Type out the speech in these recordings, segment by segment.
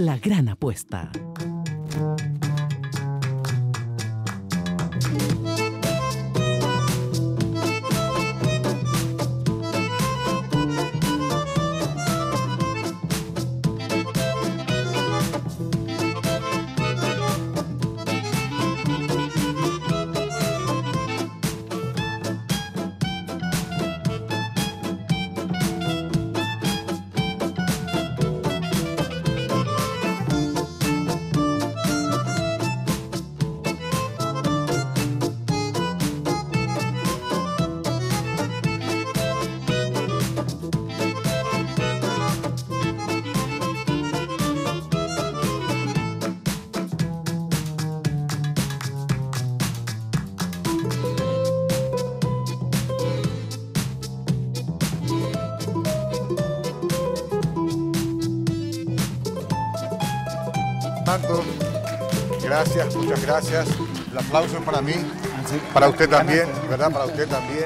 La Gran Apuesta. Gracias, muchas gracias. El aplauso es para mí, para usted también, ¿verdad? Para usted también.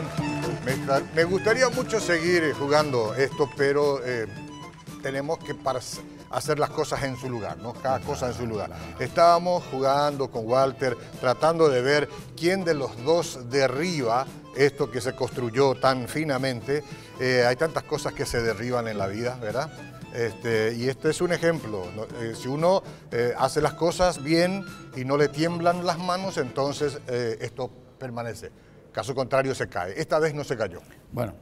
Me gustaría mucho seguir jugando esto, pero tenemos que hacer las cosas en su lugar, ¿no? Cada cosa en su lugar. Estábamos jugando con Walter, tratando de ver quién de los dos derriba esto que se construyó tan finamente. Hay tantas cosas que se derriban en la vida, ¿verdad? Y este es un ejemplo. Si uno hace las cosas bien y no le tiemblan las manos, entonces esto permanece. Caso contrario, se cae. Esta vez no se cayó. Bueno,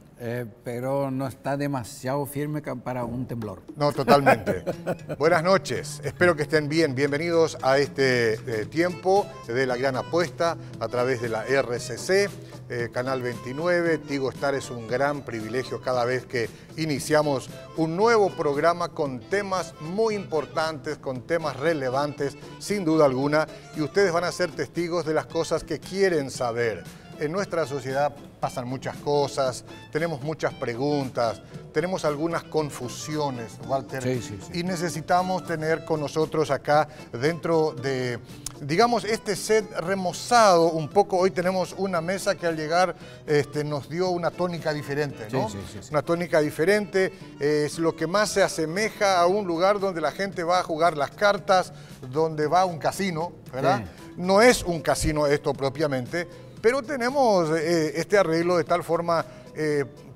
pero no está demasiado firme para un temblor. No, totalmente. Buenas noches. Espero que estén bien. Bienvenidos a este tiempo de La Gran Apuesta a través de la RCC. Canal 29, Tigo Star. Es un gran privilegio cada vez que iniciamos un nuevo programa con temas muy importantes, con temas relevantes, sin duda alguna, y ustedes van a ser testigos de las cosas que quieren saber. En nuestra sociedad pasan muchas cosas, tenemos muchas preguntas, tenemos algunas confusiones, Walter, sí. Y necesitamos tener con nosotros acá dentro de, digamos, este set remozado un poco. Hoy tenemos una mesa que al llegar nos dio una tónica diferente, ¿no? Sí. Una tónica diferente, es lo que más se asemeja a un lugar donde la gente va a jugar las cartas, donde va a un casino, ¿verdad? Sí. No es un casino esto propiamente, pero tenemos este arreglo de tal forma,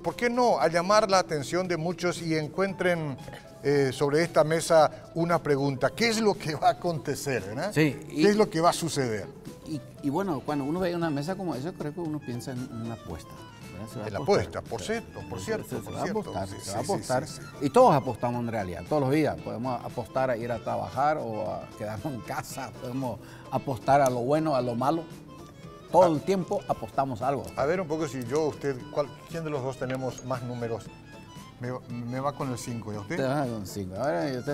¿por qué no?, a llamar la atención de muchos y encuentren sobre esta mesa una pregunta. ¿Qué es lo que va a acontecer, ¿verdad? Sí. ¿Qué es lo que va a suceder? Y bueno, cuando uno ve una mesa como esa, creo que uno piensa en una apuesta. En la apuesta, por cierto. Se va a apostar, Sí, se va a apostar. sí. Y todos apostamos en realidad, todos los días. Podemos apostar a ir a trabajar o a quedarnos en casa. Podemos apostar a lo bueno, a lo malo. Todo el tiempo apostamos algo. A ver un poco si yo, usted, ¿quién de los dos tenemos más números? Me va con el 5, ¿y usted? Te vas con 5. Ahora yo te...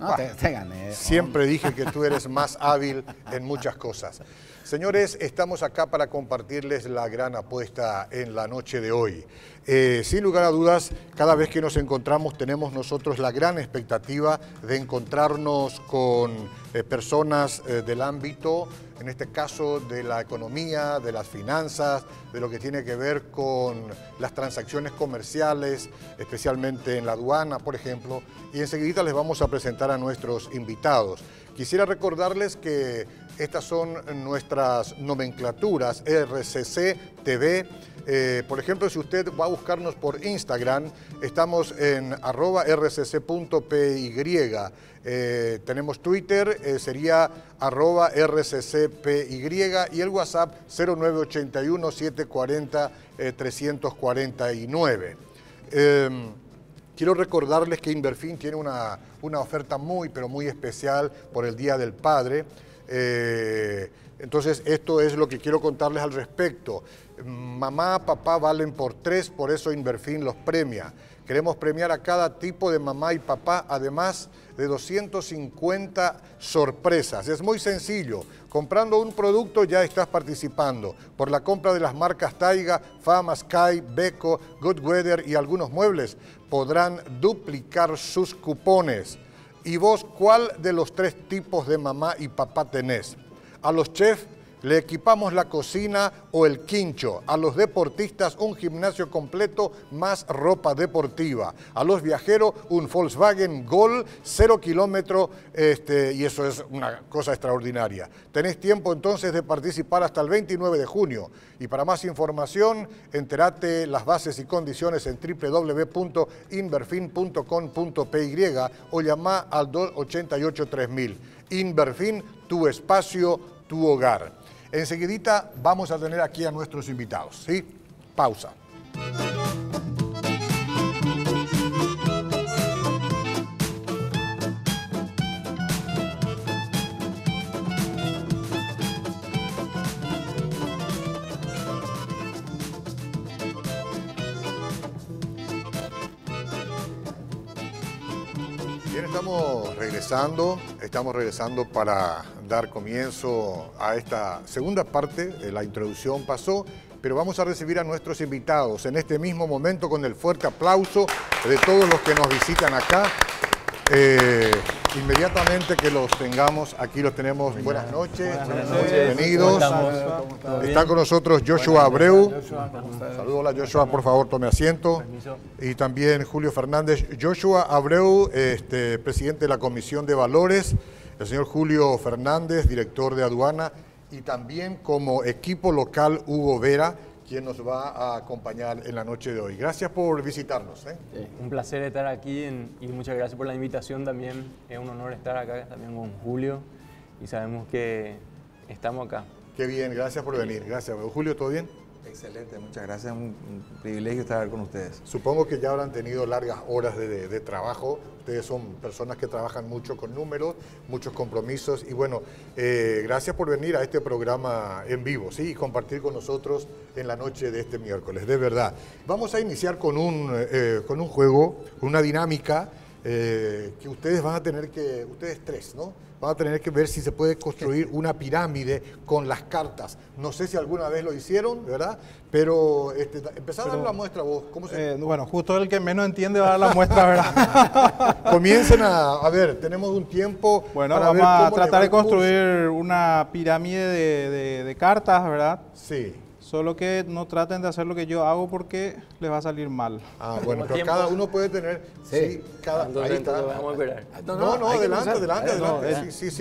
No, te gané. Siempre dije que tú eres más hábil en muchas cosas. Señores, estamos acá para compartirles la gran apuesta en la noche de hoy. Sin lugar a dudas, cada vez que nos encontramos tenemos nosotros la gran expectativa de encontrarnos con personas del ámbito, en este caso de la economía, de las finanzas, de lo que tiene que ver con las transacciones comerciales, especialmente en la aduana, por ejemplo, y enseguida les vamos a presentar a nuestros invitados. Quisiera recordarles que estas son nuestras nomenclaturas, RCC TV. Por ejemplo, si usted va a buscarnos por Instagram, estamos en @rcc.py. Tenemos Twitter, sería @rccpy, y el WhatsApp 0981-740-349. Quiero recordarles que Inverfin tiene una oferta muy, pero muy especial por el Día del Padre. Entonces, esto es lo que quiero contarles al respecto. Mamá, papá valen por 3, por eso Inverfin los premia. Queremos premiar a cada tipo de mamá y papá, además de 250 sorpresas. Es muy sencillo. Comprando un producto ya estás participando. Por la compra de las marcas Taiga, Fama, Sky, Beko, Good Weather y algunos muebles, podrán duplicar sus cupones. ¿Y vos cuál de los 3 tipos de mamá y papá tenés? A los chefs Le equipamos la cocina o el quincho. A los deportistas un gimnasio completo más ropa deportiva. A los viajeros un Volkswagen Gol 0 kilómetro y eso es una cosa extraordinaria. Tenés tiempo entonces de participar hasta el 29 de junio. Y para más información, entérate las bases y condiciones en www.inverfin.com.py o llama al 288-3000. Inverfin, tu espacio, tu hogar. Enseguidita vamos a tener aquí a nuestros invitados, ¿sí? Pausa. Bien, estamos regresando para dar comienzo a esta segunda parte. La introducción pasó, pero vamos a recibir a nuestros invitados en este mismo momento con el fuerte aplauso de todos los que nos visitan acá. Inmediatamente que los tengamos, aquí los tenemos. Buenas noches, bienvenidos. Está con nosotros Joshua Abreu. Saludos, hola Joshua, por favor tome asiento. Y también Julio Fernández. Joshua Abreu, presidente de la Comisión de Valores. El señor Julio Fernández, director de aduana. Y también como equipo local Hugo Vera, quien nos va a acompañar en la noche de hoy. Gracias por visitarnos. Un placer estar aquí y muchas gracias por la invitación también. Es un honor estar acá también con Julio y sabemos que estamos acá. Qué bien, gracias por venir. Gracias. Julio, ¿todo bien? Excelente, muchas gracias. Un privilegio estar con ustedes. Supongo que ya habrán tenido largas horas de trabajo. Ustedes son personas que trabajan mucho con números, muchos compromisos. Y bueno, gracias por venir a este programa en vivo, ¿sí? Y compartir con nosotros en la noche de este miércoles, de verdad. Vamos a iniciar con un juego, una dinámica que ustedes van a tener que, ustedes tres, ¿no? Van a tener que ver si se puede construir una pirámide con las cartas. No sé si alguna vez lo hicieron, ¿verdad? Pero empezá a dar la muestra vos. ¿Cómo se... bueno, justo el que menos entiende va a dar la muestra, ¿verdad? Comiencen a ver, tenemos un tiempo. Bueno, para vamos ver a cómo tratar le de va el curso. construir una pirámide de cartas, ¿verdad? Sí. Solo que no traten de hacer lo que yo hago porque les va a ser mal. Ah, bueno, pero tiempo. cada uno puede tener... Sí, cada... Entonces, Ahí está. vamos a esperar. No, adelante. Dos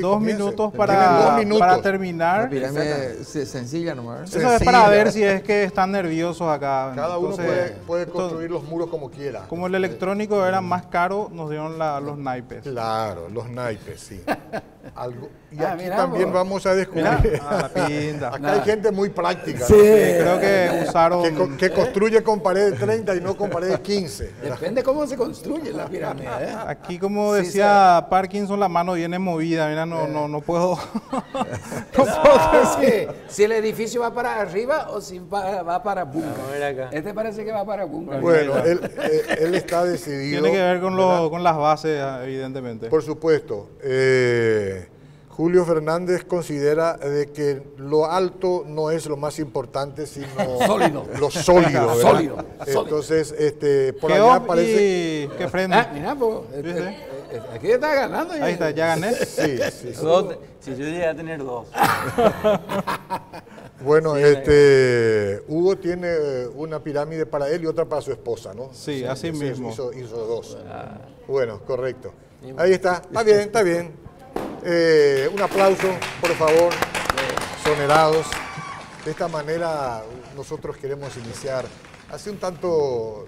comiencen. minutos Tienen 2 minutos. para La terminar. pirámide sencilla nomás. Eso es para ver si es que están nerviosos acá. Cada uno Entonces, puede construir los muros como quiera. Como el electrónico era más caro, nos dieron los naipes. Claro, los naipes, sí. Y aquí mira, también vos. vamos a descubrir... La pinta. Acá hay gente muy práctica. Sí. ¿no? Creo que usaron... Que construye con pared de 30 y no con pared de 15. Depende cómo se construye la pirámide. Aquí, como decía Parkinson, la mano viene movida. Mira, no puedo. Si el edificio va para arriba o si va para Vamos bunker. a ver acá. Este parece que va para bunker. Bueno, él está decidido. Tiene que ver con, ¿verdad? con las bases, evidentemente. Por supuesto. Julio Fernández considera de que lo alto no es lo más importante, sino Sólido. lo sólido. ¿verdad? Sólido. Entonces, por ¿Qué allá off parece... y qué frente? Mira, pues, aquí está ganando. Ahí está, ya gané. Sí. Si yo llegué a tener 2. Bueno, Hugo tiene una pirámide para él y otra para su esposa, ¿no? Sí, así mismo. Hizo 2. Bueno, correcto. Ahí está. Está bien. Un aplauso, por favor. Sonerados. De esta manera nosotros queremos iniciar así un tanto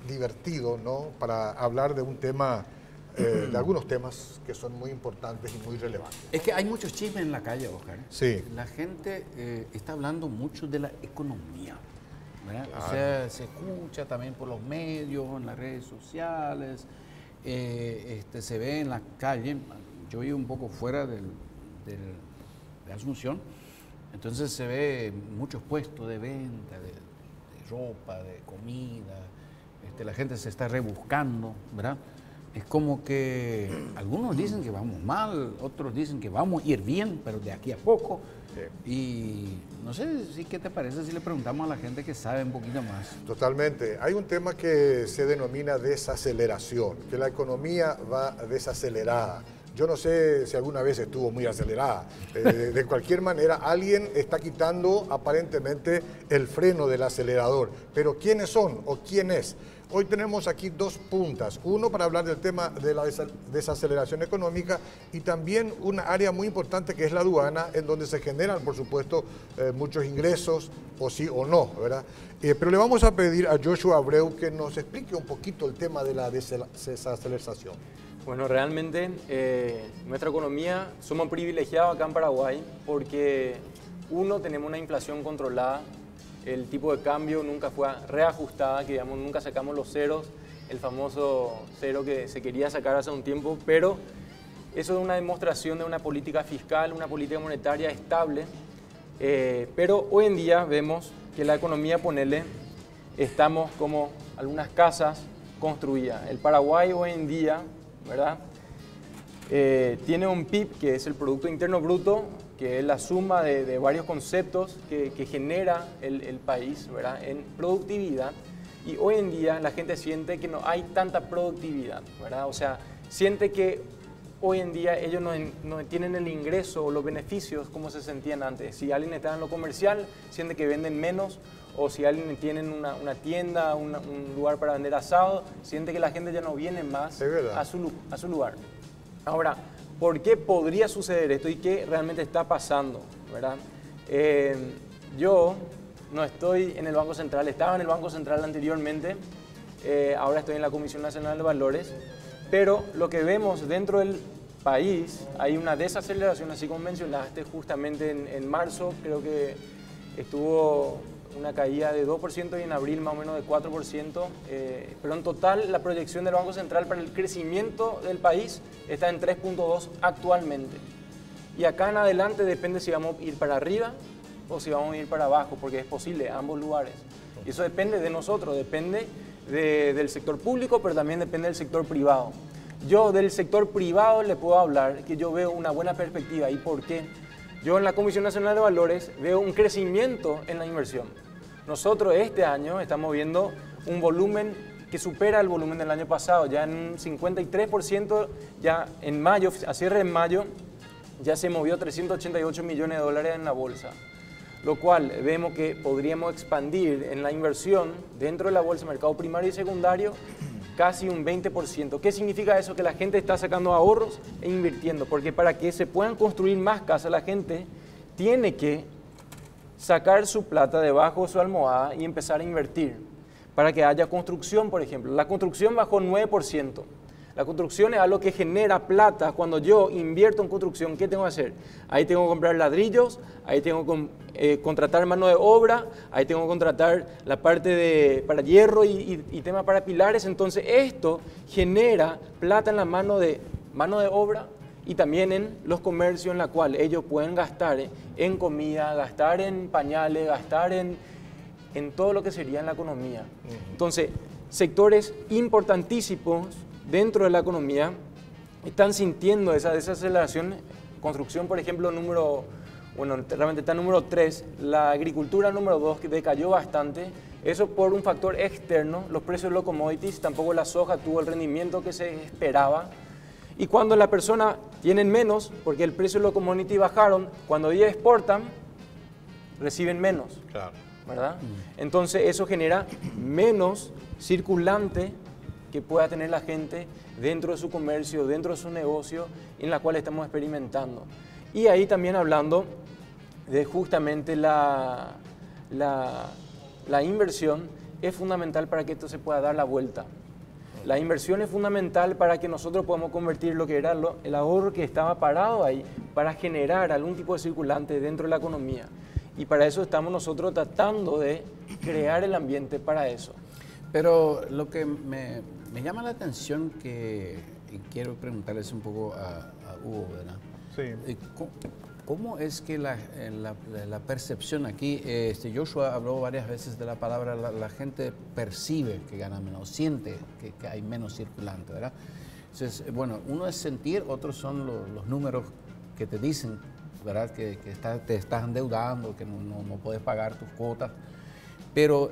divertido, ¿no? Para hablar de un tema, de algunos temas que son muy importantes y muy relevantes. Es que hay muchos chismes en la calle, Oscar. Sí. La gente está hablando mucho de la economía, ¿verdad? O sea, se escucha también por los medios, en las redes sociales, se ve en la calle. Yo vivo un poco fuera de Asunción, entonces se ve muchos puestos de venta, de ropa, de comida, la gente se está rebuscando, ¿verdad? Es como que algunos dicen que vamos mal, otros dicen que vamos a ir bien, pero de aquí a poco. Y no sé, ¿qué te parece si le preguntamos a la gente que sabe un poquito más? Totalmente. Hay un tema que se denomina desaceleración, que la economía va desacelerada. Yo no sé si alguna vez estuvo muy acelerada. De cualquier manera, alguien está quitando aparentemente el freno del acelerador. Pero ¿quiénes son o quién es? Hoy tenemos aquí dos puntas. Uno para hablar del tema de la desaceleración económica y también una área muy importante que es la aduana, en donde se generan, por supuesto, muchos ingresos, o sí o no, ¿verdad? Pero le vamos a pedir a Joshua Abreu que nos explique un poquito el tema de la desaceleración. Bueno, realmente nuestra economía somos privilegiados acá en Paraguay porque, uno, tenemos una inflación controlada, el tipo de cambio nunca fue reajustada, que digamos, nunca sacamos los ceros, el famoso cero que se quería sacar hace un tiempo, pero eso es una demostración de una política fiscal, una política monetaria estable, pero hoy en día vemos que la economía, ponele, estamos como algunas casas construidas. El Paraguay hoy en día, ¿verdad? Tiene un PIB, que es el Producto Interno Bruto, que es la suma de varios conceptos que genera el país, ¿verdad? En productividad. Y hoy en día la gente siente que no hay tanta productividad, ¿verdad? O sea, siente que hoy en día ellos no tienen el ingreso o los beneficios como se sentían antes. Si alguien está en lo comercial, siente que venden menos, o si alguien tiene una tienda, un lugar para vender asado, siente que la gente ya no viene más a su lugar. Ahora, ¿por qué podría suceder esto y qué realmente está pasando, ¿verdad? Yo no estoy en el Banco Central, estaba en el Banco Central anteriormente, ahora estoy en la Comisión Nacional de Valores, pero lo que vemos dentro del país, hay una desaceleración, así como mencionaste, justamente en marzo creo que estuvo una caída de 2% y en abril más o menos de 4%, pero en total la proyección del Banco Central para el crecimiento del país está en 3.2 actualmente. Y acá en adelante depende si vamos a ir para arriba o si vamos a ir para abajo, porque es posible ambos lugares. Y eso depende de nosotros, depende del sector público, pero también depende del sector privado. Yo del sector privado le puedo hablar que yo veo una buena perspectiva. ¿Y por qué? Yo en la Comisión Nacional de Valores veo un crecimiento en la inversión. Nosotros este año estamos viendo un volumen que supera el volumen del año pasado, ya en un 53%, ya en mayo, a cierre de mayo, ya se movió 388 millones de dólares en la bolsa, lo cual vemos que podríamos expandir en la inversión dentro de la bolsa, mercado primario y secundario, casi un 20%. ¿Qué significa eso? Que la gente está sacando ahorros e invirtiendo, porque para que se puedan construir más casas, la gente tiene que sacar su plata debajo de su almohada y empezar a invertir para que haya construcción, por ejemplo. La construcción bajó 9%. La construcción es algo que genera plata. Cuando yo invierto en construcción, ¿qué tengo que hacer? Ahí tengo que comprar ladrillos, ahí tengo que contratar mano de obra, ahí tengo que contratar la parte para hierro y tema para pilares. Entonces esto genera plata en la mano de obra y también en los comercios, en la cual ellos pueden gastar en comida, gastar en pañales, gastar en todo lo que sería en la economía. Entonces, sectores importantísimos dentro de la economía están sintiendo esa desaceleración. Construcción, por ejemplo, realmente está número 3, la agricultura número 2, que decayó bastante. Eso por un factor externo, los precios de los commodities, tampoco la soja tuvo el rendimiento que se esperaba. Y cuando la persona tienen menos, porque el precio de los commodities bajaron, cuando ellos exportan, reciben menos. Claro. ¿Verdad? Entonces eso genera menos circulante que pueda tener la gente dentro de su comercio, dentro de su negocio, en la cual estamos experimentando. Y ahí también hablando de justamente la inversión es fundamental para que esto se pueda dar la vuelta. La inversión es fundamental para que nosotros podamos convertir lo que era el ahorro que estaba parado ahí para generar algún tipo de circulante dentro de la economía. Y para eso estamos nosotros tratando de crear el ambiente para eso. Pero lo que me llama la atención y quiero preguntarles un poco a Hugo, ¿verdad? Sí. ¿Cómo es que la percepción aquí, Joshua habló varias veces de la palabra, la gente percibe que gana menos, siente que hay menos circulante, ¿verdad? Entonces, bueno, uno es sentir, otros son los números que te dicen, ¿verdad? Que te estás endeudando, que no puedes pagar tus cuotas. Pero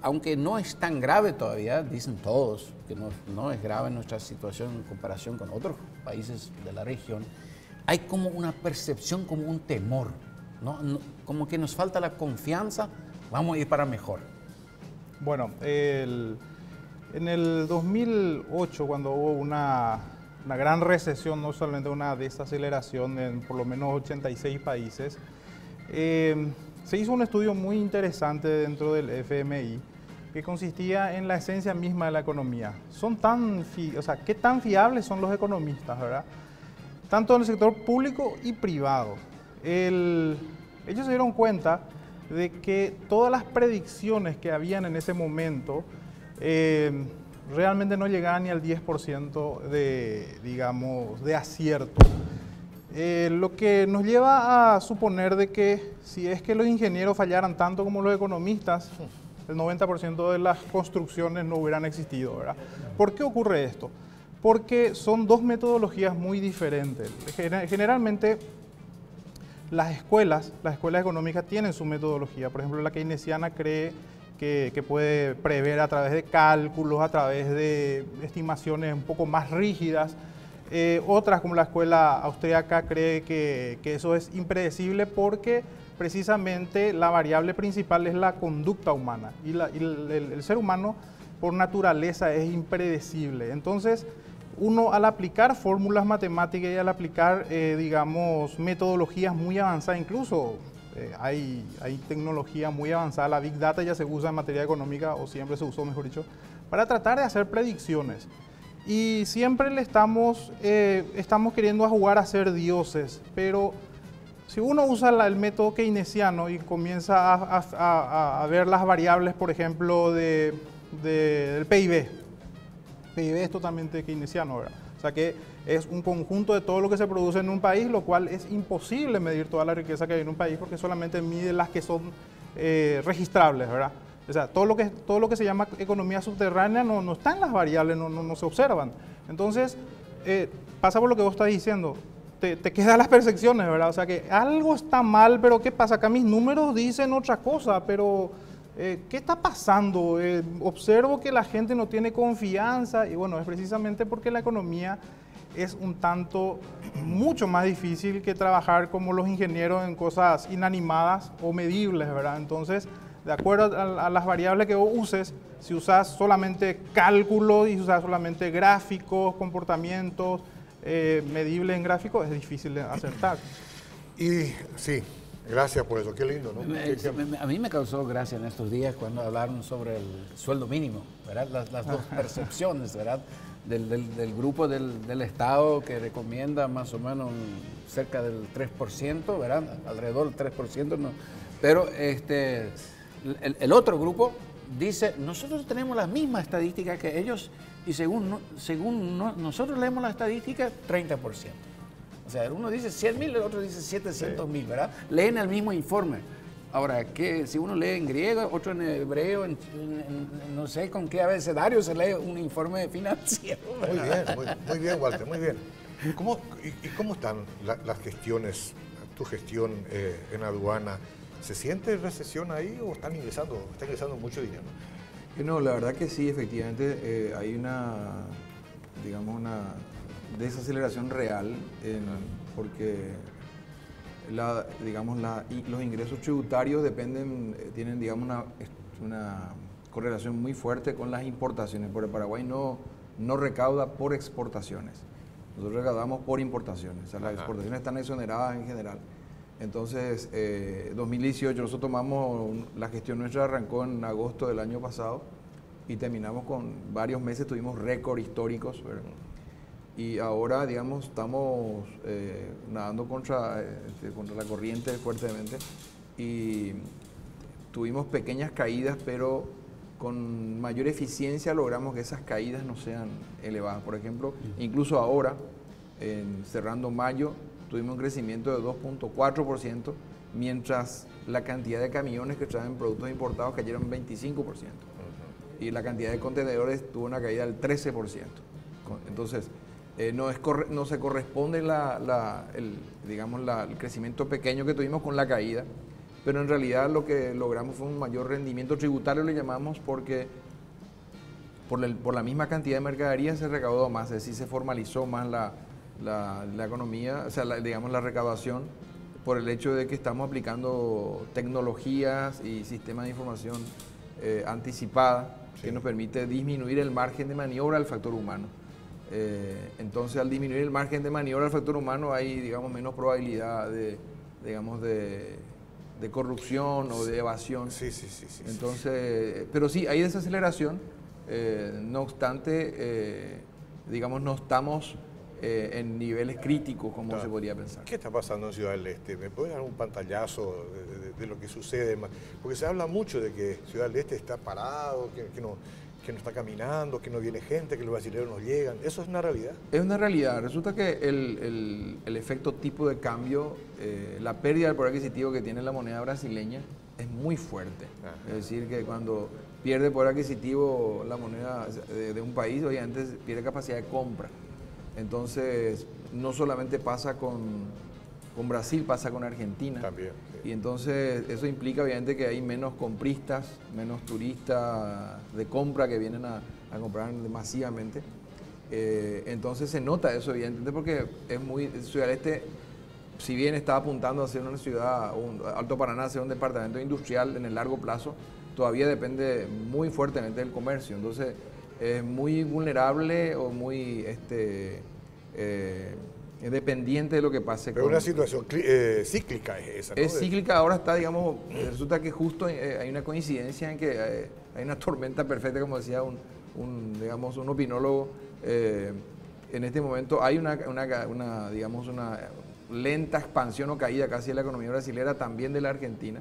aunque no es tan grave todavía, dicen todos que no es grave nuestra situación en comparación con otros países de la región, hay como una percepción, como un temor, ¿no? Como que nos falta la confianza, vamos a ir para mejor. Bueno, en el 2008, cuando hubo una gran recesión, no solamente una desaceleración en por lo menos 86 países, se hizo un estudio muy interesante dentro del FMI que consistía en la esencia misma de la economía. ¿Qué tan fiables son los economistas, verdad? Tanto en el sector público y privado. Ellos se dieron cuenta de que todas las predicciones que habían en ese momento realmente no llegaban ni al 10% de acierto. Lo que nos lleva a suponer de que si es que los ingenieros fallaran tanto como los economistas, el 90% de las construcciones no hubieran existido, ¿verdad? ¿Por qué ocurre esto? Porque son dos metodologías muy diferentes. Generalmente las escuelas económicas tienen su metodología. Por ejemplo, la keynesiana cree que puede prever a través de cálculos, a través de estimaciones un poco más rígidas. Otras, como la escuela austríaca, cree que eso es impredecible porque precisamente la variable principal es la conducta humana y el ser humano por naturaleza es impredecible. Entonces, uno al aplicar fórmulas matemáticas y al aplicar, metodologías muy avanzadas, incluso hay tecnología muy avanzada, la Big Data ya se usa en materia económica, o siempre se usó, mejor dicho, para tratar de hacer predicciones. Y siempre estamos queriendo jugar a ser dioses, pero si uno usa el método keynesiano y comienza a ver las variables, por ejemplo, del PIB, PIB es totalmente keynesiano, ¿verdad? O sea que es un conjunto de todo lo que se produce en un país, lo cual es imposible medir toda la riqueza que hay en un país porque solamente mide las que son registrables, ¿verdad? O sea, todo lo que se llama economía subterránea no está en las variables, no se observan. Entonces, pasa por lo que vos estás diciendo, te quedan las percepciones, ¿verdad? O sea, que algo está mal, pero ¿qué pasa? Acá mis números dicen otra cosa, pero ¿qué está pasando? Observo que la gente no tiene confianza y bueno, es precisamente porque la economía es un tanto mucho más difícil que trabajar como los ingenieros en cosas inanimadas o medibles, ¿verdad? Entonces, de acuerdo a las variables que vos uses, si usas solamente cálculos y usas solamente gráficos, comportamientos medibles en gráficos, es difícil de acertar. Y sí, gracias por eso, qué lindo, ¿no? A mí me causó gracia en estos días cuando hablaron sobre el sueldo mínimo, ¿verdad? Las dos percepciones, ¿verdad? Del grupo del Estado que recomienda más o menos cerca del 3%, ¿verdad? Alrededor del 3%, no. Pero el otro grupo dice, nosotros tenemos las mismas estadísticas que ellos y según nosotros leemos la estadística, 30%. O sea, uno dice 100.000, el otro dice 700.000, ¿verdad? Leen el mismo informe. Ahora, que si uno lee en griego, otro en hebreo, no sé con qué abecedario se lee un informe financiero. Muy bien, Walter, muy bien. ¿Cómo están las gestiones, tu gestión en aduana? ¿Se siente recesión ahí o está ingresando mucho dinero? No, la verdad que sí, efectivamente hay una desaceleración real, porque los ingresos tributarios tienen una correlación muy fuerte con las importaciones, porque Paraguay no recauda por exportaciones, nosotros recaudamos por importaciones, o sea, las exportaciones están exoneradas en general. Entonces, 2018 nosotros tomamos, la gestión nuestra arrancó en agosto del año pasado y terminamos con varios meses, tuvimos récord históricos, ¿verdad? Y ahora, estamos nadando contra la corriente fuertemente y tuvimos pequeñas caídas, pero con mayor eficiencia logramos que esas caídas no sean elevadas. Por ejemplo, incluso ahora, cerrando mayo, tuvimos un crecimiento de 2.4%, mientras la cantidad de camiones que traen productos importados cayeron 25%. Y la cantidad de contenedores tuvo una caída del 13%. Entonces, no se corresponde el crecimiento pequeño que tuvimos con la caída. pero en realidad lo que logramos fue un mayor rendimiento tributario, le llamamos, porque por la misma cantidad de mercadería se recaudó más, es decir, se formalizó más la economía, o sea, digamos la recaudación, por el hecho de que estamos aplicando tecnologías y sistemas de información anticipada, que nos permite disminuir el margen de maniobra del factor humano. Entonces, al disminuir el margen de maniobra del factor humano, hay, digamos, menos probabilidad de corrupción o de evasión. Sí. Entonces, pero sí, hay desaceleración. No obstante, digamos, no estamos en niveles críticos como se podría pensar. ¿Qué está pasando en Ciudad del Este? ¿Me puede dar un pantallazo de lo que sucede? Porque se habla mucho de que Ciudad del Este está parado, que no está caminando, que no viene gente, que los brasileños no llegan. ¿Eso es una realidad? Es una realidad. Resulta que el efecto tipo de cambio, la pérdida del poder adquisitivo que tiene la moneda brasileña es muy fuerte. Es decir, que cuando pierde poder adquisitivo la moneda de un país, obviamente pierde capacidad de compra. Entonces, no solamente pasa con Brasil, pasa con Argentina. También. Sí. Y entonces eso implica obviamente que hay menos compristas, menos turistas de compra que vienen a comprar masivamente. Entonces se nota eso evidentemente porque Ciudad del Este, si bien está apuntando a ser una ciudad, Alto Paraná, a ser un departamento industrial en el largo plazo, todavía depende muy fuertemente del comercio. Entonces es muy vulnerable o muy dependiente de lo que pase. Pero una situación cíclica es esa, ¿no? Es cíclica, ahora está, digamos, resulta que justo hay una coincidencia en que hay una tormenta perfecta, como decía digamos, un opinólogo. En este momento hay digamos, una lenta expansión o caída casi de la economía brasileña, también de la Argentina.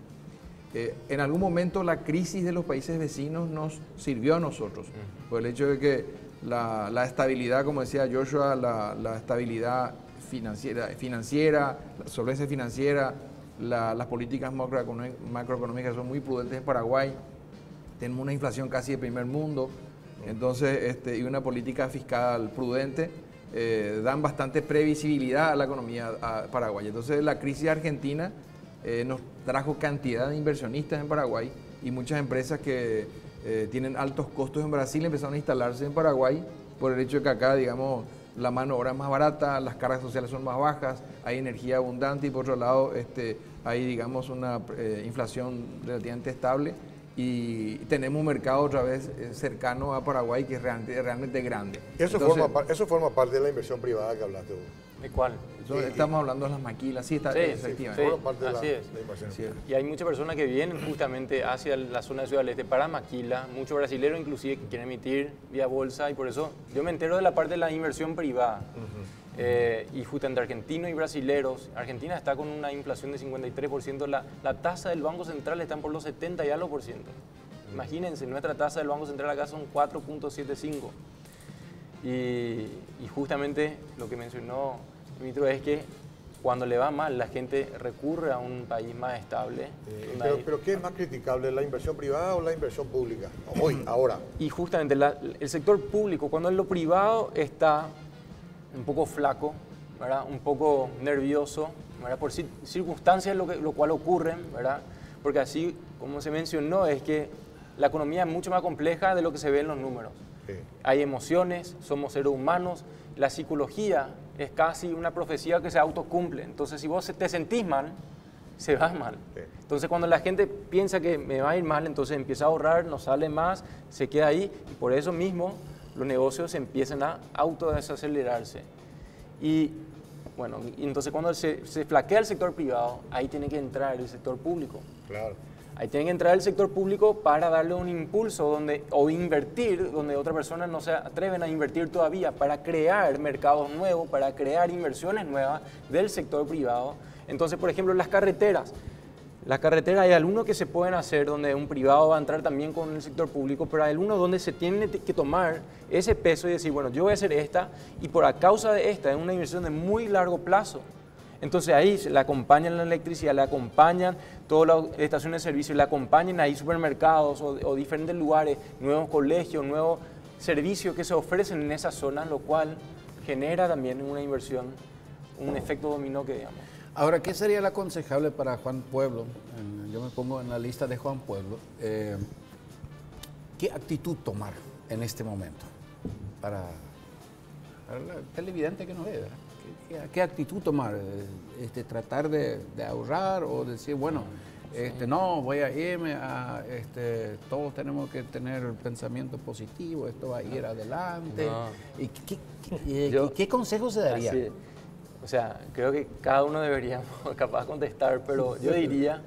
En algún momento la crisis de los países vecinos nos sirvió a nosotros, por el hecho de que la estabilidad, como decía Joshua, la estabilidad financiera, la solvencia financiera, las políticas macroeconómicas son muy prudentes en Paraguay, tenemos una inflación casi de primer mundo, entonces, y una política fiscal prudente, dan bastante previsibilidad a la economía paraguaya. Entonces la crisis argentina nos trajo cantidad de inversionistas en Paraguay y muchas empresas que tienen altos costos en Brasil empezaron a instalarse en Paraguay por el hecho de que acá, digamos, la mano de obra es más barata, las cargas sociales son más bajas, hay energía abundante y por otro lado hay, digamos, una inflación relativamente estable y tenemos un mercado otra vez cercano a Paraguay que es realmente grande. Eso forma parte de la inversión privada que hablaste vos. ¿De cuál? Estamos hablando de las maquilas, sí, efectivamente. Forma parte de así la es. inversión. Sí. Y hay muchas personas que vienen justamente hacia la zona de Ciudad del Este para maquila, muchos brasileños inclusive que quieren emitir vía bolsa y por eso yo me entero de la parte de la inversión privada. Y justamente argentinos y brasileros, Argentina está con una inflación de 53%, la tasa del Banco Central está por los 70 y algo por ciento. Imagínense, nuestra tasa del Banco Central acá son 4.75. Y justamente lo que mencionó Dimitro es que cuando le va mal la gente recurre a un país más estable. Pero ¿qué es más criticable, la inversión privada o la inversión pública? Hoy, ahora. Y justamente el sector público, cuando en lo privado está un poco flaco, ¿verdad? Un poco nervioso, ¿verdad? Por circunstancias lo cual ocurren, ¿verdad? Porque así, como se mencionó, es que la economía es mucho más compleja de lo que se ve en los números. Sí. Hay emociones, somos seres humanos, la psicología es casi una profecía que se autocumple. Entonces, si vos te sentís mal, se va mal. Sí. Entonces, cuando la gente piensa que me va a ir mal, entonces empieza a ahorrar, no sale más, se queda ahí. Y por eso mismo los negocios empiezan a autodesacelerarse. Y bueno, entonces cuando se flaquea el sector privado, ahí tiene que entrar el sector público. Claro. Ahí tiene que entrar el sector público para darle un impulso o invertir donde otras personas no se atreven a invertir todavía, para crear mercados nuevos, para crear inversiones nuevas del sector privado. Entonces, por ejemplo, las carreteras hay algunos que se pueden hacer donde un privado va a entrar también con el sector público, pero hay algunos donde se tiene que tomar ese peso y decir, bueno, yo voy a hacer esta y por causa de esta es una inversión de muy largo plazo. Entonces ahí le acompañan la electricidad, le acompañan todas las estaciones de servicio, le acompañan ahí supermercados o diferentes lugares, nuevos colegios, nuevos servicios que se ofrecen en esa zona, lo cual genera también una inversión, un efecto dominó que digamos. Ahora, ¿qué sería el aconsejable para Juan Pueblo? Yo me pongo en la lista de Juan Pueblo. ¿Qué actitud tomar en este momento para el televidente que nos ve? ¿verdad? ¿Qué actitud tomar? ¿Tratar de ahorrar o decir, bueno, no, voy a irme a, todos tenemos que tener pensamiento positivo, esto va a ir adelante? No. ¿Y qué consejo se daría? Así, o sea, creo que cada uno debería capaz contestar, pero yo diría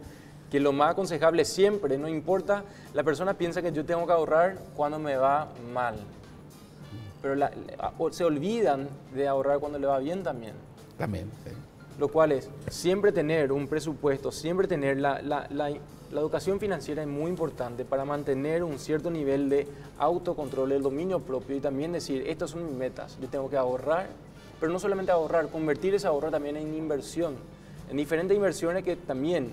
que lo más aconsejable siempre, no importa, la persona piensa que yo tengo que ahorrar cuando me va mal, pero se olvidan de ahorrar cuando le va bien también. También, sí. Lo cual es siempre tener un presupuesto, siempre tener la educación financiera es muy importante para mantener un cierto nivel de autocontrol, el dominio propio y también decir, estas son mis metas, yo tengo que ahorrar, pero no solamente ahorrar, convertir ese ahorro también en inversión, en diferentes inversiones que también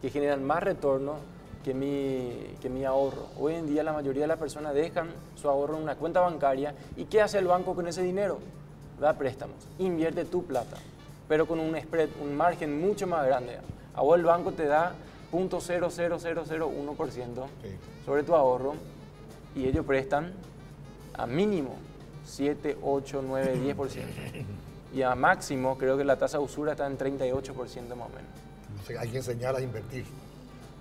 que generan más retorno que mi ahorro. Hoy en día la mayoría de las personas dejan su ahorro en una cuenta bancaria y ¿qué hace el banco con ese dinero? Da préstamos, invierte tu plata, pero con un spread, un margen mucho más grande. A vos el banco te da 0.00001% sobre tu ahorro y ellos prestan a mínimo 7, 8, 9, 10%. Y a máximo creo que la tasa de usura está en 38% más o menos. O sea, hay que enseñar a invertir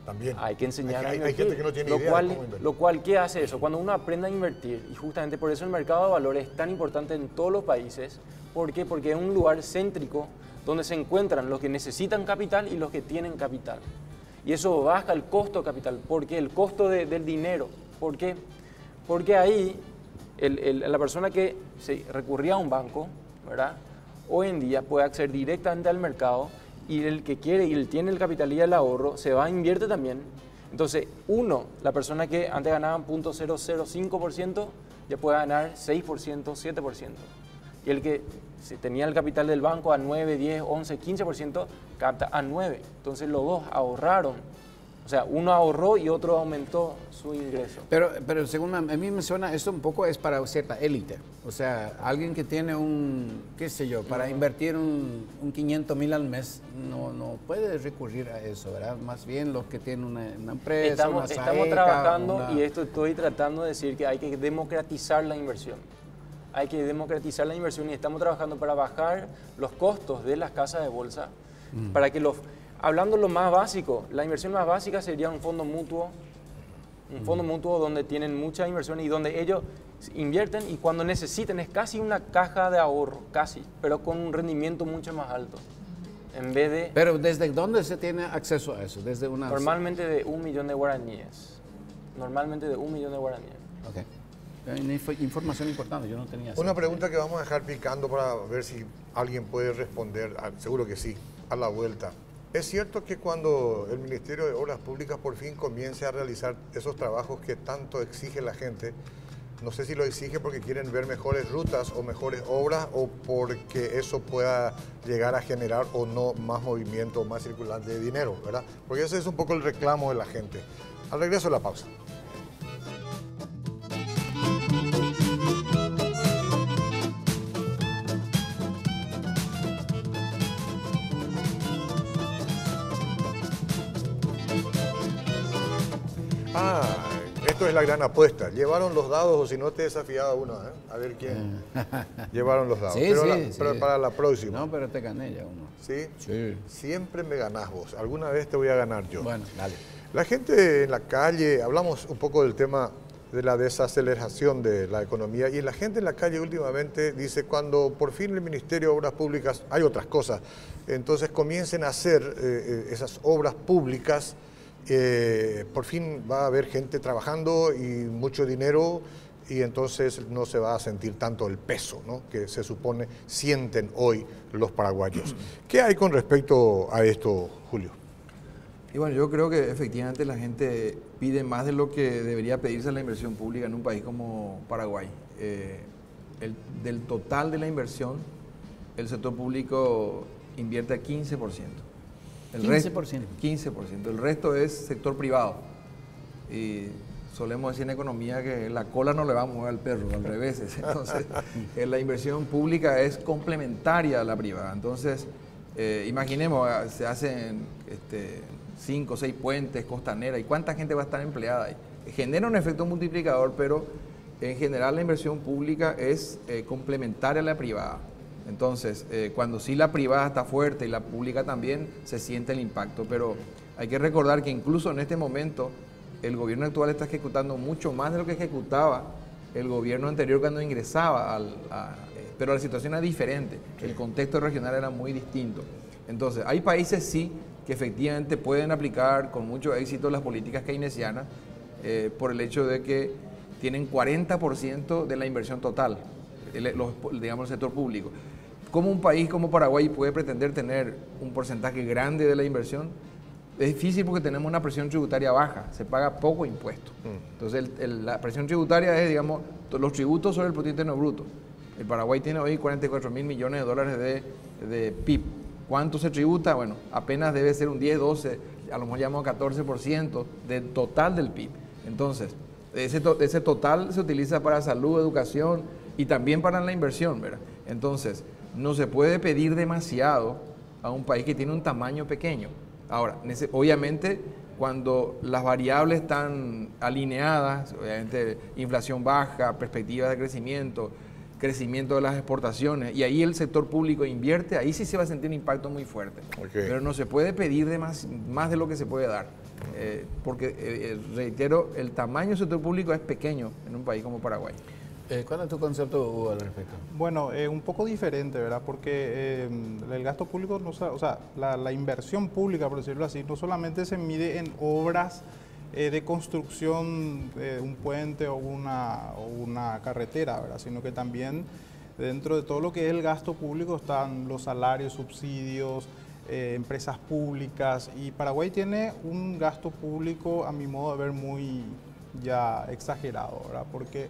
también. Hay que enseñar a invertir. Hay gente que no tiene idea de cómo invertir. Lo cual, ¿qué hace eso? Cuando uno aprende a invertir, y justamente por eso el mercado de valores es tan importante en todos los países. ¿Por qué? Porque es un lugar céntrico donde se encuentran los que necesitan capital y los que tienen capital. Y eso baja el costo de capital. ¿Por qué? El costo del dinero. ¿Por qué? Porque ahí la persona que recurría a un banco, ¿verdad? Hoy en día puede acceder directamente al mercado y el que quiere y tiene el capital y el ahorro se va a invierte también. Entonces, la persona que antes ganaba 0.005% ya puede ganar 6%, 7%. Y el que tenía el capital del banco a 9, 10, 11, 15%, capta a 9%. Entonces los dos ahorraron. O sea, uno ahorró y otro aumentó su ingreso. Pero según a mí me suena, esto un poco es para cierta élite. O sea, alguien que tiene para invertir un 500,000 al mes, no puede recurrir a eso, ¿verdad? Más bien los que tienen una empresa, estamos trabajando y esto estoy tratando de decir que hay que democratizar la inversión. Hay que democratizar la inversión y estamos trabajando para bajar los costos de las casas de bolsa, para que hablando lo más básico, la inversión más básica sería un fondo mutuo donde tienen mucha inversión y donde ellos invierten y cuando necesiten es casi una caja de ahorro, pero con un rendimiento mucho más alto. En vez de... Pero ¿desde dónde se tiene acceso a eso? Normalmente de 1 millón de guaraníes. Ok. Información importante, yo no tenía eso. Una pregunta que vamos a dejar picando para ver si alguien puede responder, seguro que sí, a la vuelta. ¿Es cierto que cuando el Ministerio de Obras Públicas por fin comience a realizar esos trabajos que tanto exige la gente, no sé si lo exige porque quieren ver mejores rutas o mejores obras o porque eso pueda llegar a generar o no más movimiento, más circulante de dinero, ¿verdad? Porque ese es un poco el reclamo de la gente. Al regreso de la pausa. Esto es la gran apuesta. Llevaron los dados o si no te desafiaba uno, ¿eh? A ver quién. Llevaron los dados. Sí, pero para la próxima. No, pero te gané ya uno. ¿Sí? Sí. Siempre me ganás vos. Alguna vez te voy a ganar yo. Bueno, dale. La gente en la calle, hablamos un poco del tema de la desaceleración de la economía y la gente en la calle últimamente dice cuando por fin el Ministerio de Obras Públicas, hay otras cosas, entonces comiencen a hacer esas obras públicas. Por fin va a haber gente trabajando y mucho dinero y entonces no se va a sentir tanto el peso, ¿no?, que se supone sienten hoy los paraguayos. ¿Qué hay con respecto a esto, Julio? Y bueno, yo creo que efectivamente la gente pide más de lo que debería pedirse la inversión pública en un país como Paraguay. Del total de la inversión, el sector público invierte 15%. 15%. El resto es sector privado. Y solemos decir en economía que la cola no le va a mover al perro, al revés. Entonces, la inversión pública es complementaria a la privada. Entonces, Imaginemos, se hacen 5 o 6 puentes, costaneras, ¿y cuánta gente va a estar empleada ahí? Genera un efecto multiplicador, pero en general la inversión pública es complementaria a la privada. Entonces, cuando sí la privada está fuerte y la pública también, se siente el impacto. Pero hay que recordar que incluso en este momento el gobierno actual está ejecutando mucho más de lo que ejecutaba el gobierno anterior cuando ingresaba pero la situación era diferente, el contexto regional era muy distinto. Entonces, hay países sí que efectivamente pueden aplicar con mucho éxito las políticas keynesianas por el hecho de que tienen 40% de la inversión total, digamos el sector público. ¿Cómo un país como Paraguay puede pretender tener un porcentaje grande de la inversión? Es difícil porque tenemos una presión tributaria baja, se paga poco impuesto. Entonces la presión tributaria es, digamos, los tributos sobre el Producto Interno Bruto. El Paraguay tiene hoy 44.000 millones de dólares de PIB. ¿Cuánto se tributa? Bueno, apenas debe ser un 10, 12, a lo mejor llamamos 14% del total del PIB. Entonces, ese total se utiliza para salud, educación y también para la inversión, ¿verdad? Entonces, no se puede pedir demasiado a un país que tiene un tamaño pequeño. Ahora, obviamente, cuando las variables están alineadas, obviamente inflación baja, perspectivas de crecimiento de las exportaciones, y ahí el sector público invierte, ahí sí se va a sentir un impacto muy fuerte. Okay. Pero no se puede pedir más de lo que se puede dar, porque, reitero, el tamaño del sector público es pequeño en un país como Paraguay. ¿Cuál es tu concepto, Hugo, al respecto? Bueno, un poco diferente, ¿verdad? Porque el gasto público, la inversión pública, por decirlo así, no solamente se mide en obras de construcción de un puente o una carretera, ¿verdad? Sino que también dentro de todo lo que es el gasto público están los salarios, subsidios, empresas públicas, y Paraguay tiene un gasto público, a mi modo de ver, muy ya exagerado, ¿verdad? Porque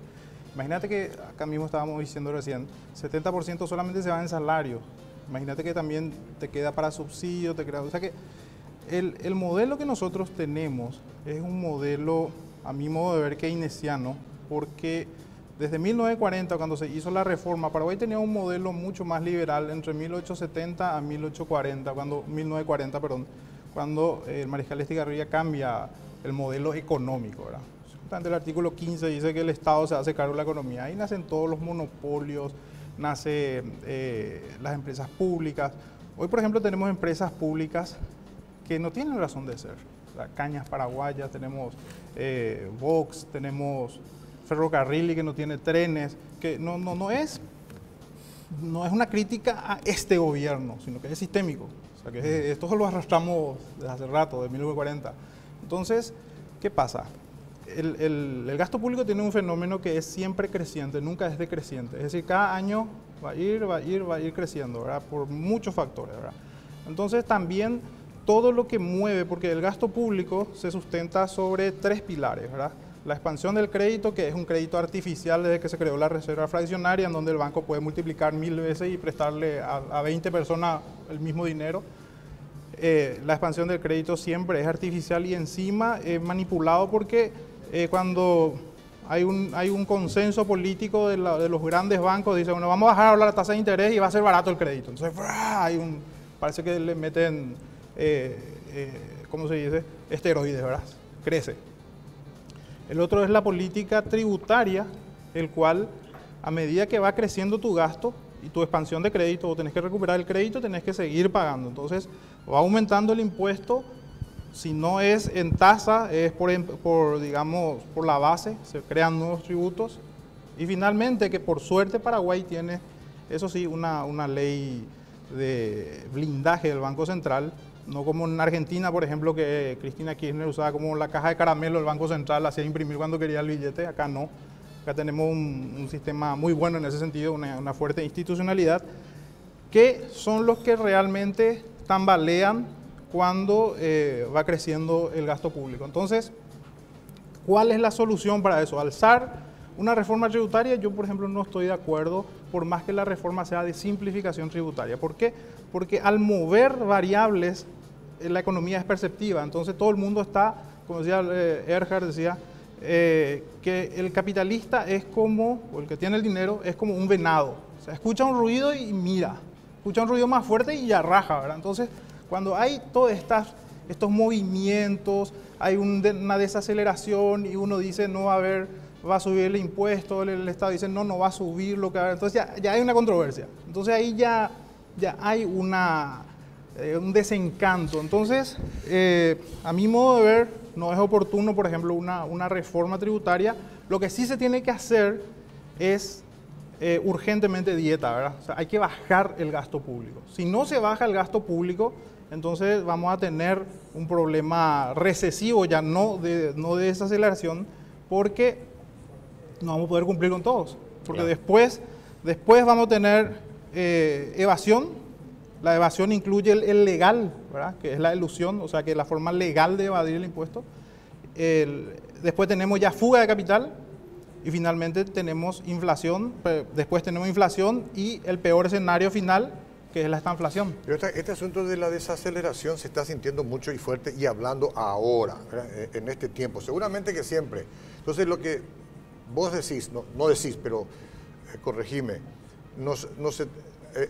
imagínate que acá mismo estábamos diciendo recién, 70% solamente se va en salarios. Imagínate que también te queda para subsidios, o sea que el modelo que nosotros tenemos es un modelo, a mi modo de ver, keynesiano, porque desde 1940, cuando se hizo la reforma, Paraguay tenía un modelo mucho más liberal entre 1870 a 1940, cuando el mariscal Estigarribia cambia el modelo económico, ¿verdad? El artículo 15 dice que el Estado se hace cargo de la economía. Ahí nacen todos los monopolios, nacen las empresas públicas. Hoy, por ejemplo, tenemos empresas públicas que no tienen razón de ser. Cañas Paraguayas, tenemos Vox, tenemos Ferrocarril que no tiene trenes, que no es una crítica a este gobierno, sino que es sistémico. O sea, que esto lo arrastramos desde hace rato, de 1940. Entonces, ¿qué pasa? El gasto público tiene un fenómeno que es siempre creciente, nunca es decreciente. Es decir, cada año va a ir creciendo, ¿verdad? Por muchos factores, ¿verdad? Entonces también todo lo que mueve, porque el gasto público se sustenta sobre 3 pilares, ¿verdad? La expansión del crédito, que es un crédito artificial desde que se creó la reserva fraccionaria, en donde el banco puede multiplicar 1000 veces y prestarle a 20 personas el mismo dinero. La expansión del crédito siempre es artificial y encima manipulado porque cuando hay un consenso político de los grandes bancos, dicen, bueno, vamos a bajar la tasa de interés y va a ser barato el crédito. Entonces, parece que le meten, ¿cómo se dice? Esteroides, ¿verdad? Crece. El otro es la política tributaria, el cual, a medida que va creciendo tu gasto y tu expansión de crédito, o tenés que recuperar el crédito, tenés que seguir pagando. Entonces, va aumentando el impuesto. Si no es en tasa, es digamos, por la base, se crean nuevos tributos. Y finalmente, que por suerte Paraguay tiene, eso sí, una ley de blindaje del Banco Central, no como en Argentina, por ejemplo, que Cristina Kirchner usaba como la caja de caramelo del Banco Central, hacía imprimir cuando quería el billete. Acá no. Acá tenemos un sistema muy bueno en ese sentido, una fuerte institucionalidad, que son los que realmente tambalean cuando va creciendo el gasto público. Entonces, ¿cuál es la solución para eso? Alzar una reforma tributaria, yo por ejemplo no estoy de acuerdo, por más que la reforma sea de simplificación tributaria. ¿Por qué? Porque al mover variables, la economía es perceptiva. Entonces todo el mundo está, como decía Erhard, decía, que el capitalista es como, o el que tiene el dinero, es como un venado. O sea, escucha un ruido y mira. escucha un ruido más fuerte y ya raja, ¿verdad? Entonces, cuando hay todos estos movimientos, hay una desaceleración y uno dice no va a haber, va a subir el impuesto, el Estado dice no va a subir lo que va a haber, entonces ya hay una controversia. Entonces ahí ya hay un desencanto. Entonces, a mi modo de ver, no es oportuno, por ejemplo, una reforma tributaria. Lo que sí se tiene que hacer es urgentemente dieta, ¿verdad? O sea, hay que bajar el gasto público. Si no se baja el gasto público, entonces vamos a tener un problema recesivo, ya no de desaceleración, porque no vamos a poder cumplir con todos. Porque después vamos a tener evasión. La evasión incluye el legal, ¿verdad? Que es la elusión, o sea, que es la forma legal de evadir el impuesto. Después tenemos ya fuga de capital y finalmente tenemos inflación. Después tenemos inflación y el peor escenario final, que es la estanflación. Pero este asunto de la desaceleración se está sintiendo mucho y fuerte y hablando ahora, ¿verdad? En este tiempo. Seguramente que siempre. Entonces, lo que vos decís, no decís, pero corregime,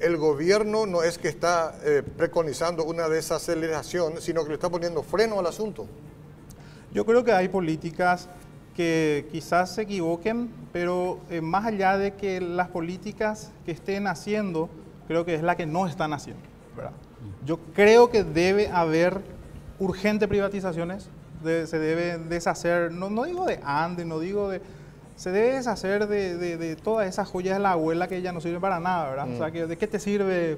el gobierno no es que está preconizando una desaceleración, sino que le está poniendo freno al asunto. Yo creo que hay políticas que quizás se equivoquen, pero más allá de que las políticas que estén haciendo, creo que es la que no están haciendo, ¿verdad? Yo creo que debe haber urgentes privatizaciones, se debe deshacer, no digo de Andes, no digo de... Se debe deshacer de todas esas joyas de la abuela que ya no sirven para nada, ¿verdad? O sea, ¿de qué te sirve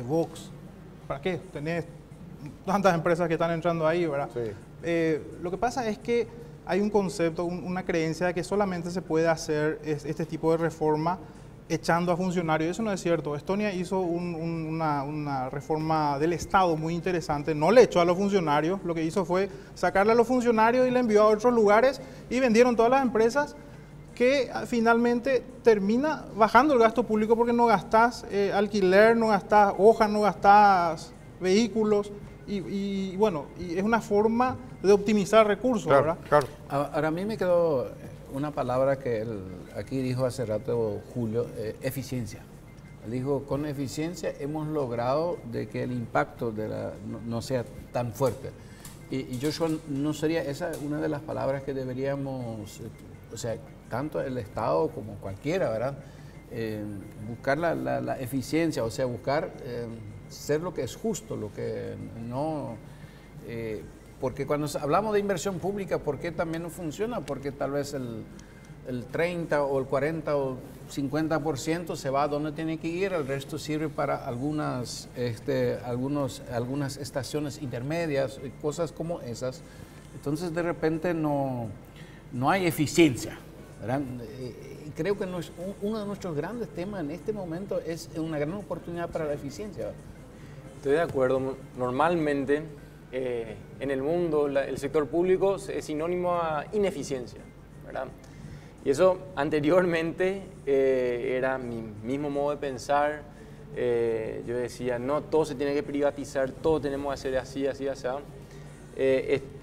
Vox? ¿Para qué? Tenés tantas empresas que están entrando ahí, ¿verdad? Sí. Lo que pasa es que hay un concepto, una creencia de que solamente se puede hacer este tipo de reforma echando a funcionarios. Eso no es cierto. Estonia hizo una reforma del Estado muy interesante. No le echó a los funcionarios. Lo que hizo fue sacarle a los funcionarios y le envió a otros lugares y vendieron todas las empresas, que finalmente termina bajando el gasto público porque no gastás alquiler, no gastás hojas, no gastás vehículos. Y bueno, y es una forma de optimizar recursos, Claro, ¿verdad? claro. Ahora a mí me quedó una palabra que aquí dijo hace rato Julio, eficiencia. Él dijo, con eficiencia hemos logrado de que el impacto no sea tan fuerte. Y Joshua, ¿no sería esa una de las palabras que deberíamos, o sea, tanto el Estado como cualquiera, ¿verdad? Buscar la eficiencia, o sea, buscar ser lo que es justo, lo que no... porque cuando hablamos de inversión pública, ¿por qué también no funciona? Porque tal vez el 30 o el 40 o 50% se va a donde tiene que ir, el resto sirve para algunas estaciones intermedias, cosas como esas. Entonces de repente no hay eficiencia, ¿verdad? Creo que uno de nuestros grandes temas en este momento es una gran oportunidad para la eficiencia. Estoy de acuerdo. Normalmente en el mundo el sector público es sinónimo a ineficiencia, ¿verdad? Y eso anteriormente era mi mismo modo de pensar. Yo decía, no, todo se tiene que privatizar, todo tenemos que hacer así, así, así.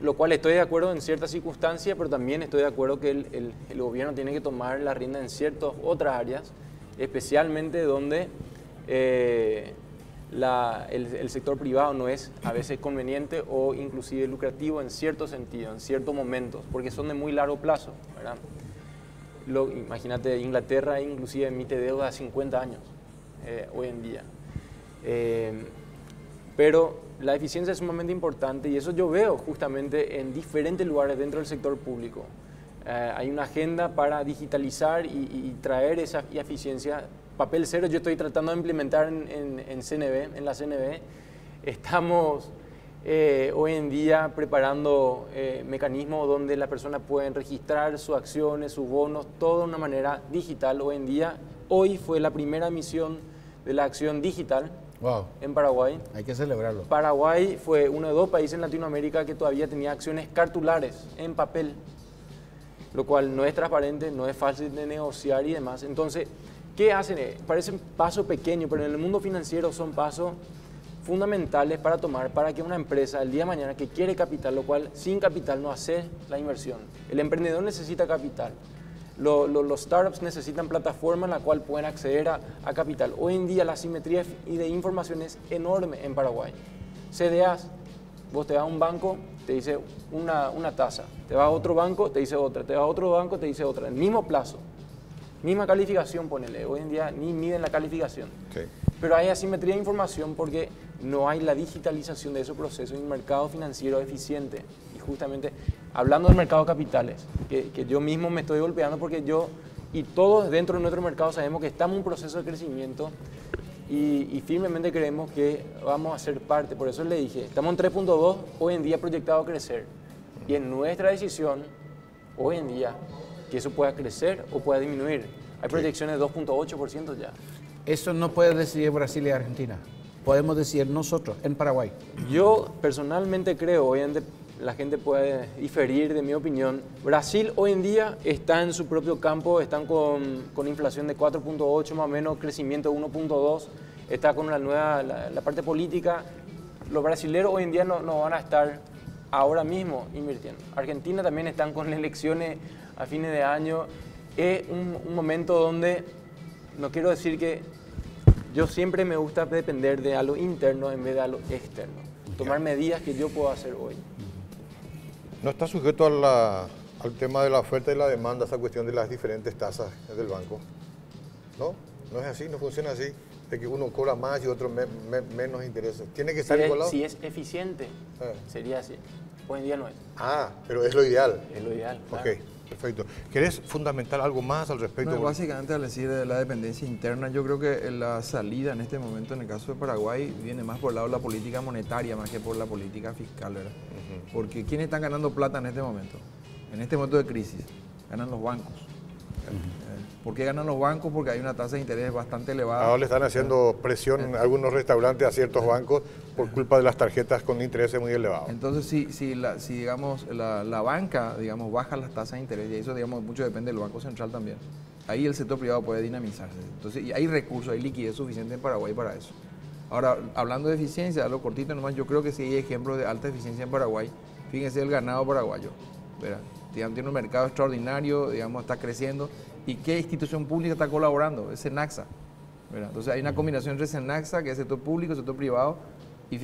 Lo cual estoy de acuerdo en ciertas circunstancias, pero también estoy de acuerdo que el gobierno tiene que tomar la rienda en ciertas otras áreas, especialmente donde el sector privado no es a veces conveniente o inclusive lucrativo en cierto sentido, en ciertos momentos, porque son de muy largo plazo, ¿verdad? Imagínate, Inglaterra inclusive emite deuda a 50 años hoy en día. Pero la eficiencia es sumamente importante y eso yo veo justamente en diferentes lugares dentro del sector público. Hay una agenda para digitalizar y traer esa eficiencia. Papel cero yo estoy tratando de implementar en CNB, en la CNB. Estamos hoy en día preparando mecanismos donde la persona puede registrar sus acciones, sus bonos, todo de una manera digital. Hoy fue la primera emisión de la acción digital. Wow. En Paraguay. Hay que celebrarlo. Paraguay fue uno de 2 países en Latinoamérica que todavía tenía acciones cartulares en papel, lo cual no es transparente, no es fácil de negociar y demás. Entonces, ¿qué hacen? Parecen pasos pequeños, pero en el mundo financiero son pasos fundamentales para tomar para que una empresa el día de mañana que quiere capital, lo cual sin capital no hace la inversión. El emprendedor necesita capital. Los startups necesitan plataformas en la cual pueden acceder a capital. Hoy en día la asimetría de información es enorme en Paraguay. CDAs, vos te vas a un banco, te dice una tasa, te vas a otro banco, te dice otra, te vas a otro banco, te dice otra, el mismo plazo, misma calificación, ponele. Hoy en día ni miden la calificación. Sí. Pero hay asimetría de información porque no hay la digitalización de esos procesos y un mercado financiero eficiente. Y justamente, hablando del mercado de capitales, que yo mismo me estoy golpeando porque yo y todos dentro de nuestro mercado sabemos que estamos en un proceso de crecimiento y firmemente creemos que vamos a ser parte. Por eso le dije, estamos en 3.2, hoy en día proyectado a crecer. Y en nuestra decisión, hoy en día, que eso pueda crecer o pueda disminuir. Hay proyecciones de 2.8% ya. Eso no puede decidir Brasil y Argentina. Podemos decidir nosotros, en Paraguay. Yo personalmente creo, obviamente la gente puede diferir de mi opinión, Brasil hoy en día está en su propio campo, están con inflación de 4.8 más o menos, crecimiento de 1.2, está con la parte política. Los brasileños hoy en día no van a estar ahora mismo invirtiendo. Argentina también están con elecciones a fines de año. Es un momento donde, no quiero decir que yo siempre me gusta depender de algo interno en vez de algo externo. Tomar medidas que yo puedo hacer hoy. No está sujeto al tema de la oferta y la demanda, esa cuestión de las diferentes tasas del banco. ¿No? No es así, no funciona así. De que uno cobra más y otro menos intereses. Tiene que estar igualado. Si es eficiente, sería así. Hoy en día no es. Ah, pero es lo ideal. Es lo ideal. Claro. Ok, perfecto. ¿Querés fundamentar algo más al respecto? No, básicamente, al decir de la dependencia interna, yo creo que la salida en este momento, en el caso de Paraguay, viene más por el lado de la política monetaria, más que por la política fiscal, ¿verdad? Porque ¿quiénes están ganando plata en este momento? En este momento de crisis, ganan los bancos. ¿Por qué ganan los bancos? Porque hay una tasa de interés bastante elevada. Ahora le están haciendo presión a algunos restaurantes, a ciertos bancos, por culpa de las tarjetas con intereses muy elevados. Entonces, si digamos, la banca, digamos, baja las tasas de interés, y eso, digamos, mucho depende del Banco Central también, ahí el sector privado puede dinamizarse. Entonces, y hay recursos, hay liquidez suficiente en Paraguay para eso. Ahora, hablando de eficiencia, lo cortito nomás, yo creo que sí hay ejemplos de alta eficiencia en Paraguay. Fíjense el ganado paraguayo, ¿verdad? Tiene un mercado extraordinario, digamos, está creciendo. ¿Y qué institución pública está colaborando? Es Senaxa, ¿verdad? Entonces hay una combinación entre Senaxa, que es sector público, sector privado, y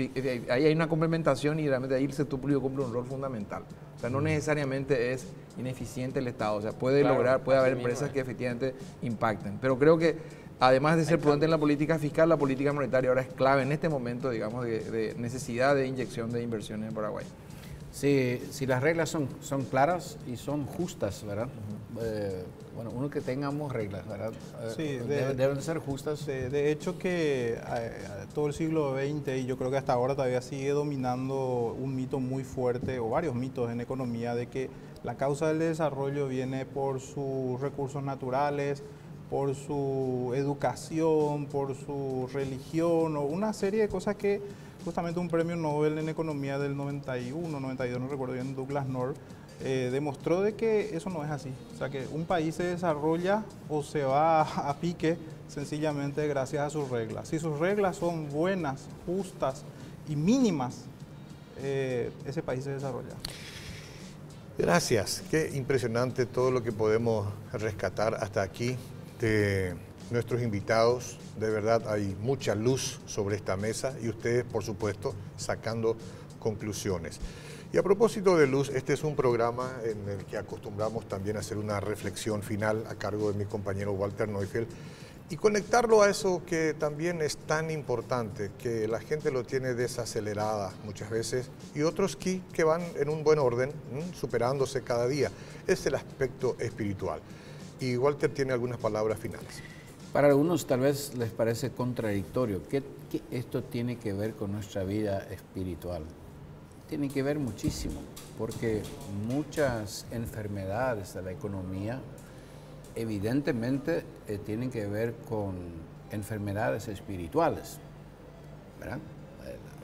ahí hay una complementación y realmente ahí el sector público cumple un rol fundamental. O sea, no necesariamente es ineficiente el Estado, o sea, puede haber empresas que efectivamente impacten. Pero creo que además de ser prudente en la política fiscal, la política monetaria ahora es clave en este momento, digamos, de necesidad de inyección de inversiones en Paraguay. Si las reglas son claras y son justas, ¿verdad? Bueno, uno que tengamos reglas, ¿verdad? Sí, deben ser justas. De hecho que todo el siglo XX, y yo creo que hasta ahora todavía sigue dominando un mito muy fuerte, o varios mitos en economía, de que la causa del desarrollo viene por sus recursos naturales, por su educación, por su religión, o una serie de cosas que justamente un premio Nobel en economía del 91, 92, no recuerdo bien, Douglas North, demostró de que eso no es así. O sea, que un país se desarrolla o se va a pique sencillamente gracias a sus reglas. Si sus reglas son buenas, justas y mínimas, ese país se desarrolla. Gracias. Qué impresionante todo lo que podemos rescatar hasta aquí de nuestros invitados. De verdad hay mucha luz sobre esta mesa y ustedes, por supuesto, sacando conclusiones. Y a propósito de luz, este es un programa en el que acostumbramos también a hacer una reflexión final a cargo de mi compañero Walter Neufeld y conectarlo a eso que también es tan importante, que la gente lo tiene desacelerada muchas veces y otros que van en un buen orden, superándose cada día. Es el aspecto espiritual. Y Walter tiene algunas palabras finales. Para algunos tal vez les parece contradictorio. ¿Qué esto tiene que ver con nuestra vida espiritual? Tiene que ver muchísimo, porque muchas enfermedades de la economía evidentemente tienen que ver con enfermedades espirituales, ¿verdad?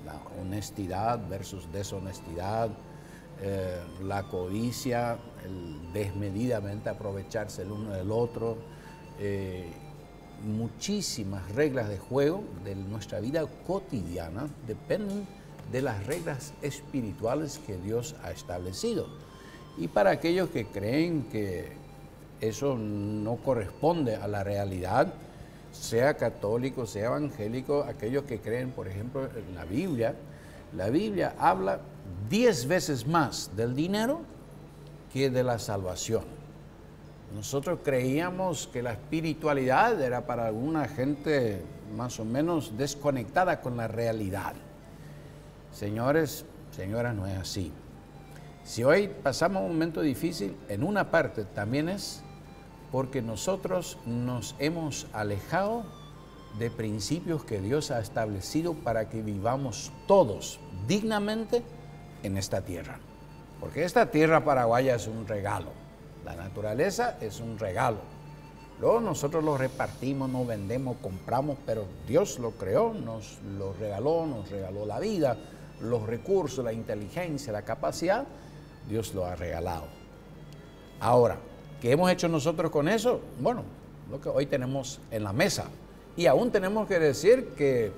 La honestidad versus deshonestidad, la codicia, el desmedidamente aprovecharse el uno del otro, muchísimas reglas de juego de nuestra vida cotidiana dependen de las reglas espirituales que Dios ha establecido. Y para aquellos que creen que eso no corresponde a la realidad, sea católico, sea evangélico, aquellos que creen, por ejemplo, en la Biblia habla 10 veces más del dinero que de la salvación. Nosotros creíamos que la espiritualidad era para alguna gente más o menos desconectada con la realidad. Señores, señoras, no es así. Si hoy pasamos un momento difícil, en una parte también es porque nosotros nos hemos alejado de principios que Dios ha establecido para que vivamos todos dignamente en esta tierra. Porque esta tierra paraguaya es un regalo, la naturaleza es un regalo. Luego nosotros lo repartimos, no vendemos, compramos, pero Dios lo creó, nos lo nos regaló la vida, los recursos, la inteligencia, la capacidad, Dios lo ha regalado. Ahora, ¿qué hemos hecho nosotros con eso? Bueno, lo que hoy tenemos en la mesa. Y aún tenemos que decir que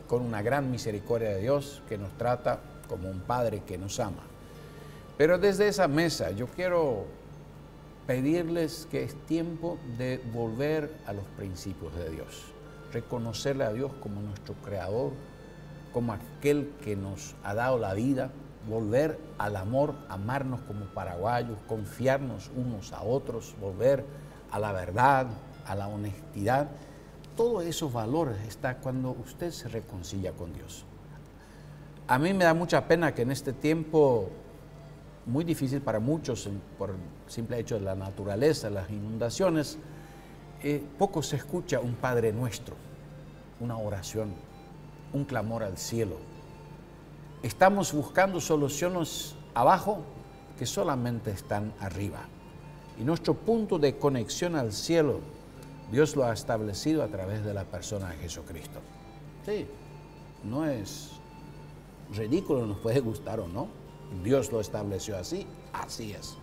con una gran misericordia de Dios que nos trata como un Padre que nos ama. Pero desde esa mesa yo quiero pedirles que es tiempo de volver a los principios de Dios, reconocerle a Dios como nuestro Creador, como aquel que nos ha dado la vida, volver al amor, amarnos como paraguayos, confiarnos unos a otros, volver a la verdad, a la honestidad. Todos esos valores están cuando usted se reconcilia con Dios. A mí me da mucha pena que en este tiempo muy difícil para muchos por el simple hecho de la naturaleza, las inundaciones, poco se escucha un Padre Nuestro, una oración, un clamor al cielo. Estamos buscando soluciones abajo que solamente están arriba. Y nuestro punto de conexión al cielo, Dios lo ha establecido a través de la persona de Jesucristo. Sí, no es ridículo, nos puede gustar o no. Dios lo estableció así, así es.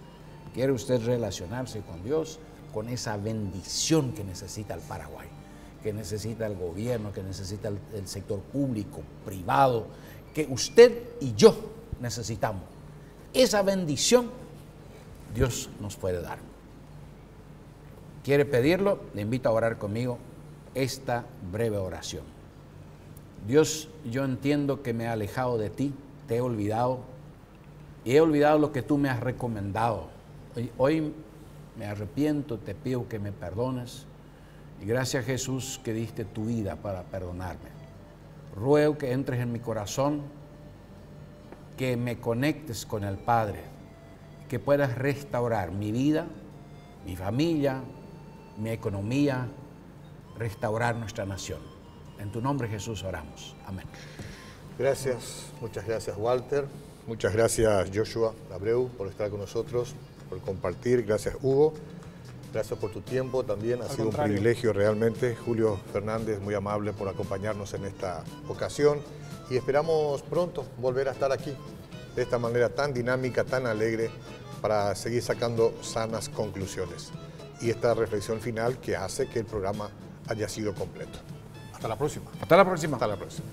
¿Quiere usted relacionarse con Dios? Con esa bendición que necesita el Paraguay, que necesita el gobierno, que necesita el sector público, privado, que usted y yo necesitamos. Esa bendición Dios nos puede dar. ¿Quiere pedirlo? Le invito a orar conmigo esta breve oración. Dios, yo entiendo que me he alejado de ti, te he olvidado, y he olvidado lo que tú me has recomendado. Hoy me arrepiento, te pido que me perdones, y gracias, Jesús, que diste tu vida para perdonarme. Ruego que entres en mi corazón, que me conectes con el Padre, que puedas restaurar mi vida, mi familia, mi economía, restaurar nuestra nación. En tu nombre, Jesús, oramos. Amén. Gracias, muchas gracias, Walter. Muchas gracias, Joshua Abreu, por estar con nosotros, por compartir. Gracias, Hugo. Gracias por tu tiempo también. Ha sido un privilegio realmente. Julio Fernández, muy amable por acompañarnos en esta ocasión. Y esperamos pronto volver a estar aquí, de esta manera tan dinámica, tan alegre, para seguir sacando sanas conclusiones. Y esta reflexión final que hace que el programa haya sido completo. Hasta la próxima. Hasta la próxima. Hasta la próxima.